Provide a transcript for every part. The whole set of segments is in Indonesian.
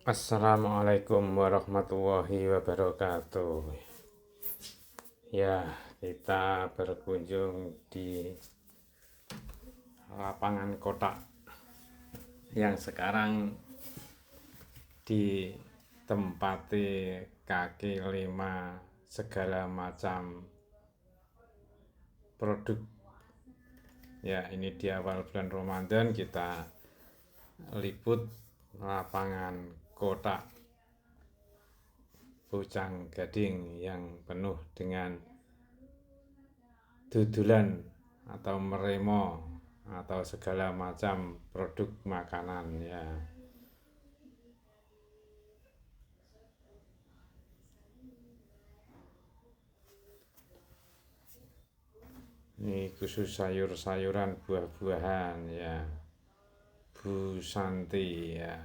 Assalamualaikum warahmatullahi wabarakatuh. Ya, kita berkunjung di lapangan kotak yang sekarang ditempati kaki lima segala macam produk. Ya, ini di awal bulan Ramadan kita liput lapangan kotak Bujang Gading yang penuh dengan dudulan atau meremo atau segala macam produk makanan ya. Ini khusus sayur-sayuran, buah-buahan ya. Bu Santi ya.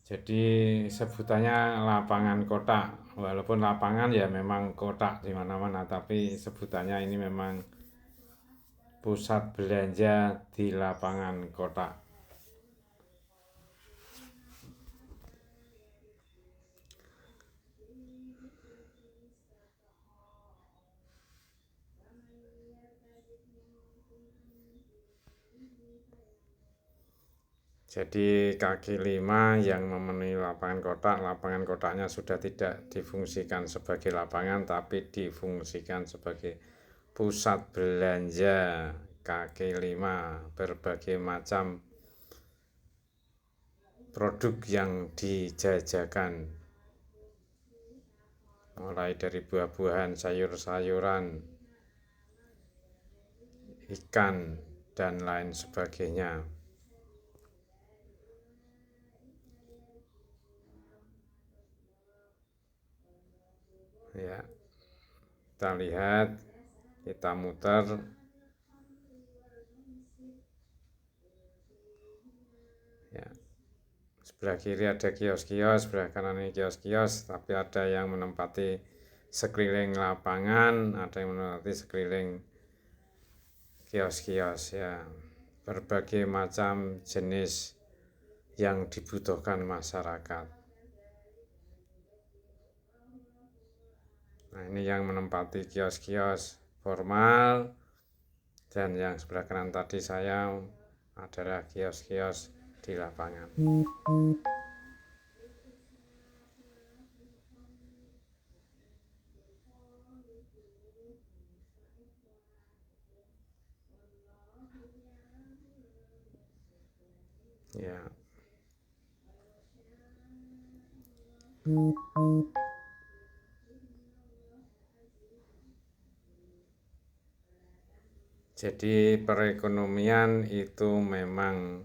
Jadi sebutannya lapangan kotak. Walaupun lapangan ya memang kotak di mana-mana, tapi sebutannya ini memang pusat belanja di lapangan kotak. Jadi kaki lima yang memenuhi lapangan kotaknya sudah tidak difungsikan sebagai lapangan, tapi difungsikan sebagai pusat belanja kaki lima, berbagai macam produk yang dijajakan, mulai dari buah-buahan, sayur-sayuran, ikan, dan lain sebagainya. Ya, kita lihat, kita muter. Ya, sebelah kiri ada kios-kios, sebelah kanan ini kios-kios, tapi ada yang menempati sekeliling lapangan, ada yang menempati sekeliling kios-kios ya. Berbagai macam jenis yang dibutuhkan masyarakat. Nah, ini yang menempati kios-kios formal, dan yang sebelah kanan tadi saya adalah kios-kios di lapangan. Ya. Jadi perekonomian itu memang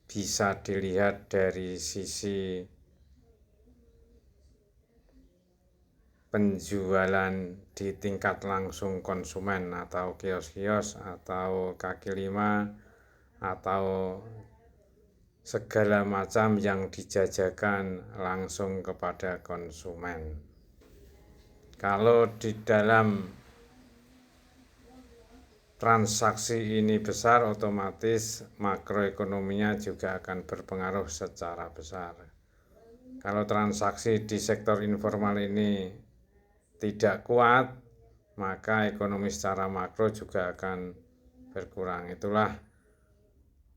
bisa dilihat dari sisi penjualan di tingkat langsung konsumen atau kios-kios atau kaki lima atau segala macam yang dijajakan langsung kepada konsumen. Kalau di dalam transaksi ini besar, otomatis makroekonominya juga akan berpengaruh secara besar. Kalau transaksi di sektor informal ini tidak kuat, maka ekonomi secara makro juga akan berkurang. Itulah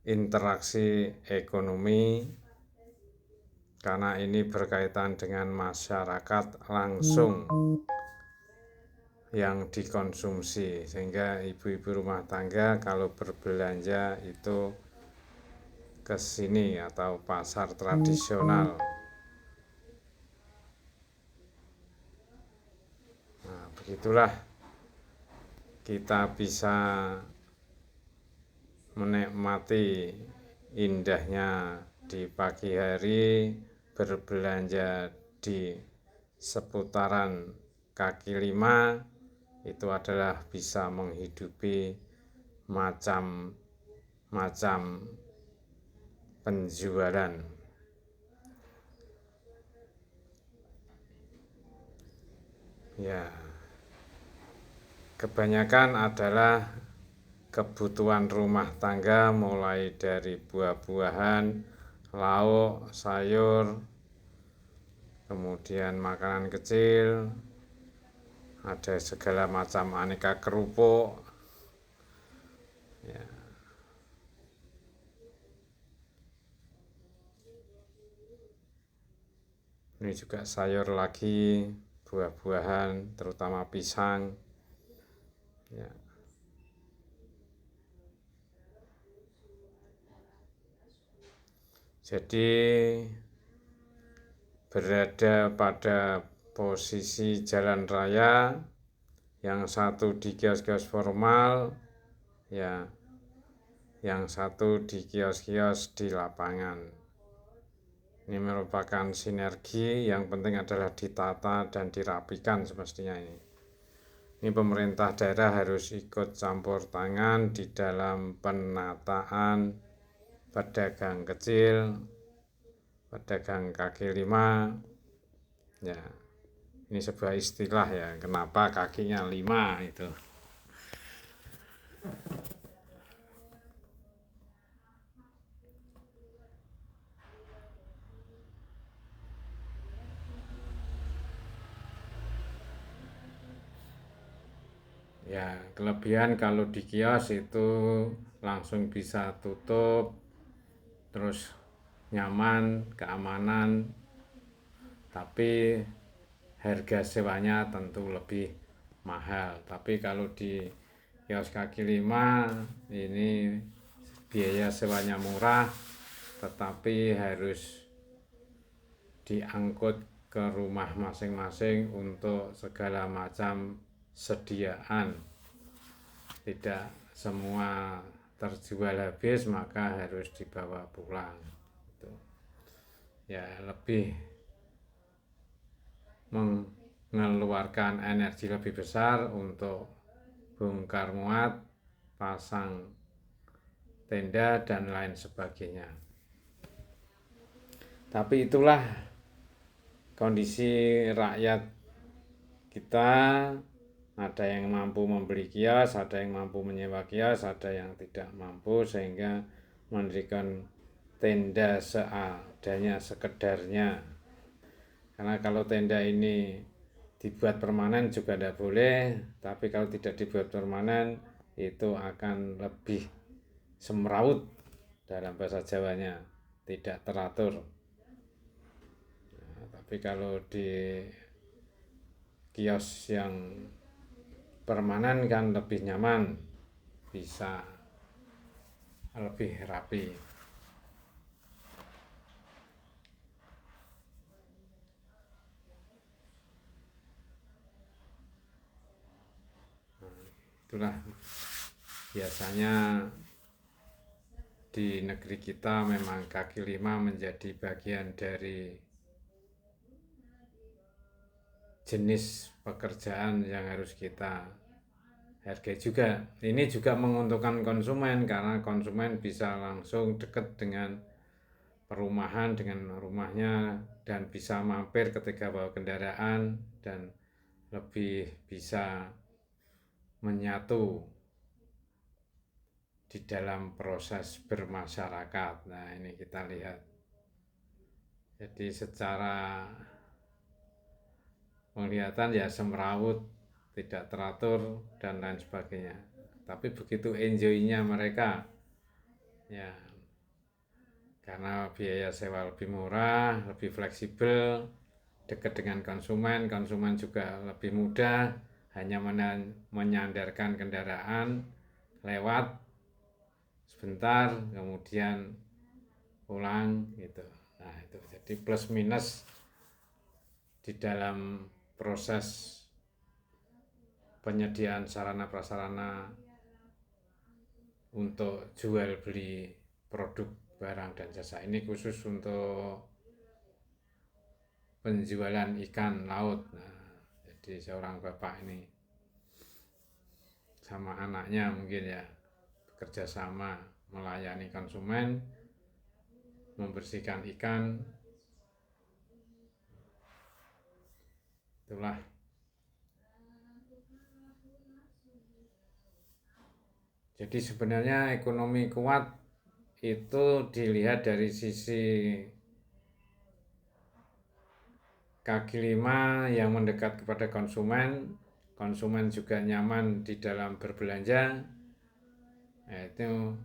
interaksi ekonomi, karena ini berkaitan dengan masyarakat langsung yang dikonsumsi, sehingga ibu-ibu rumah tangga kalau berbelanja itu ke sini atau pasar tradisional. Nah, begitulah kita bisa menikmati indahnya di pagi hari berbelanja di seputaran kaki lima. Itu adalah bisa menghidupi macam-macam penjualan. Ya, kebanyakan adalah kebutuhan rumah tangga, mulai dari buah-buahan, lauk, sayur, kemudian makanan kecil, ada segala macam aneka kerupuk ya. Ini juga sayur lagi, buah-buahan, terutama pisang ya. Jadi berada pada posisi jalan raya, yang satu di kios-kios formal ya, yang satu di kios-kios di lapangan. Ini merupakan sinergi, yang penting adalah ditata dan dirapikan semestinya ini. Ini pemerintah daerah harus ikut campur tangan di dalam penataan pedagang kecil, pedagang kaki lima ya. Ini sebuah istilah ya, kenapa kakinya 5 itu. Ya, kelebihan kalau di kios itu langsung bisa tutup, terus nyaman, keamanan, tapi harga sewanya tentu lebih mahal. Tapi kalau di kios kaki lima ini biaya sewanya murah, tetapi harus diangkut ke rumah masing-masing untuk segala macam sediaan. Tidak semua terjual habis, maka harus dibawa pulang. Ya, lebih mengeluarkan energi lebih besar untuk bongkar muat, pasang tenda dan lain sebagainya. Tapi itulah kondisi rakyat kita. Ada yang mampu membeli kios, ada yang mampu menyewa kios, ada yang tidak mampu, sehingga mendirikan tenda seadanya, sekedarnya. Karena kalau tenda ini dibuat permanen juga tidak boleh, tapi kalau tidak dibuat permanen itu akan lebih semeraut, dalam bahasa Jawanya, tidak teratur. Nah, tapi kalau di kios yang permanen kan lebih nyaman, bisa lebih rapi. Itulah biasanya di negeri kita memang kaki lima menjadi bagian dari jenis pekerjaan yang harus kita hargai juga. Ini juga menguntungkan konsumen, karena konsumen bisa langsung dekat dengan perumahan, dengan rumahnya, dan bisa mampir ketika bawa kendaraan, dan lebih bisa menyatu di dalam proses bermasyarakat. Nah, ini kita lihat. Jadi secara penglihatan ya semrawut, tidak teratur dan lain sebagainya. Tapi begitu enjoy-nya mereka ya, karena biaya sewa lebih murah, lebih fleksibel, dekat dengan konsumen, konsumen juga lebih mudah, hanya menyandarkan kendaraan lewat sebentar kemudian pulang gitu. Nah, itu jadi plus minus di dalam proses penyediaan sarana prasarana untuk jual beli produk barang dan jasa. Ini khusus untuk penjualan ikan laut. Nah, jadi seorang bapak ini sama anaknya mungkin ya bekerja sama melayani konsumen, membersihkan ikan. Itulah. Jadi sebenarnya ekonomi kuat itu dilihat dari sisi kaki lima yang mendekat kepada konsumen, konsumen juga nyaman di dalam berbelanja, itu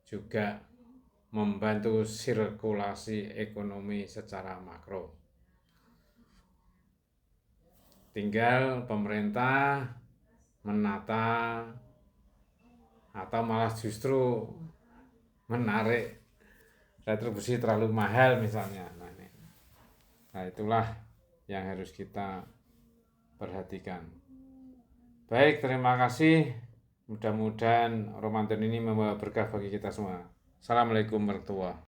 juga membantu sirkulasi ekonomi secara makro. Tinggal pemerintah menata atau malah justru menarik retribusi terlalu mahal misalnya. Nah itulah yang harus kita perhatikan. Baik, terima kasih. Mudah-mudahan Ramadan ini membawa berkah bagi kita semua. Assalamualaikum warahmatullahi wabarakatuh.